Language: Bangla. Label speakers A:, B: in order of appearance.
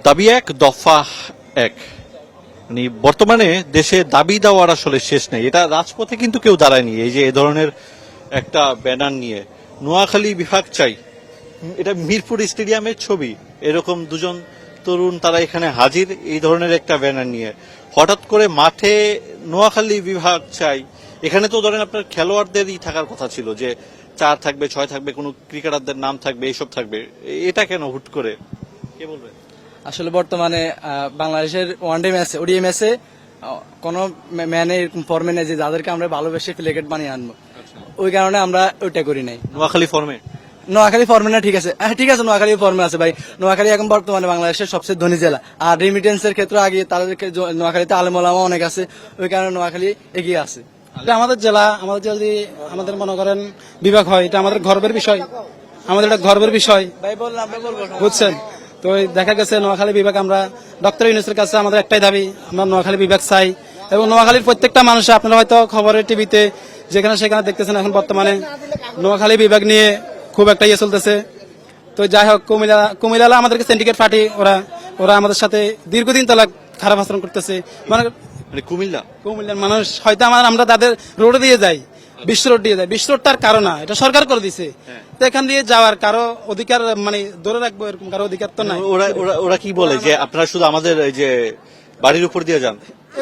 A: দাবি এক দফা এক, মানে বর্তমানে দেশে দাবি দেওয়ার আসলে শেষ নেই। এটা রাজপথে কিন্তু কেউ দাঁড়ায়নি এই যে এ ধরনের একটা ব্যানার নিয়ে নোয়াখালী বিভাগ চাই, এটা মিরপুর স্টেডিয়ামের ছবি, এরকম দুজন তরুণ তারা এখানে হাজির এই ধরনের একটা ব্যানার নিয়ে। হঠাৎ করে মাঠে নোয়াখালী বিভাগ চাই, এখানে তো ধরেন আপনার খেলোয়াড়দেরই থাকার কথা ছিল যে 4 থাকবে 6 থাকবে, কোনো ক্রিকেটারদের নাম থাকবে, এইসব থাকবে, এটা কেন হুট করে, কে বলবে?
B: আসলে বর্তমানে বাংলাদেশের ওয়ানডে ম্যাচে ওডিআই ম্যাচে কোনো ম্যানে এরকম ফর্মে নেই যে যাদেরকে আমরা ভালোবেসে প্লেকেট বানিয়ে আনবো, ওই কারণে আমরা ওইটা করি নাই।
A: নোয়াখালী ফর্মে
B: নোয়াখালী ফর্মে না, ঠিক আছে, ঠিক আছে, নোয়াখালী ফর্মে আছে ভাই। নোয়াখালী এখন বর্তমানে বাংলাদেশের সবচেয়ে ধনী জেলা, আর রেমিটেন্সের ক্ষেত্রে আগে তাদেরকে নোয়াখালীতে আলেম ওলামা অনেক আছে, ওই কারণে নোয়াখালী এগিয়ে আছে।
C: এটা আমাদের জেলা যদি আমাদের মনে করেন বিভাগ হয়, এটা আমাদের গর্বের বিষয়, আমাদের এটা গর্বের বিষয়,
B: ভাই বললাম,
C: বুঝছেন? তো দেখা গেছে নোয়াখালী বিভাগ, আমরা ডক্টর ইউনূসের কাছে আমাদের একটাই দাবি, আমরা নোয়াখালী বিভাগ চাই। এবং নোয়াখালীর প্রত্যেকটা মানুষ, আপনারা হয়তো খবরের টিভিতে যেখানে সেখানে দেখতেছেন এখন বর্তমানে নোয়াখালী বিভাগ নিয়ে খুব একটা ইয়ে চলতেছে। তো যাই হোক, কুমিল্লা আমাদেরকে সিন্ডিকেট পার্টি, ওরা আমাদের সাথে দীর্ঘদিন তালা খারাপ আচরণ করতেছে। মানে কুমিল্লার মানুষ হয়তো আমরা তাদের রোডে দিয়ে যাই, বিশ্ব রোড দিয়ে যায়, বিশ্ব রোডটার কারণ না, এটা সরকার করে দিছে। তো এখান দিয়ে যাওয়ার কারো অধিকার, মানে ধরে রাখবো এরকম কারো অধিকার তো নাই।
A: ওরা কি বলে যে আপনারা শুধু আমাদের এই যে বাড়ির উপর দিয়ে যান?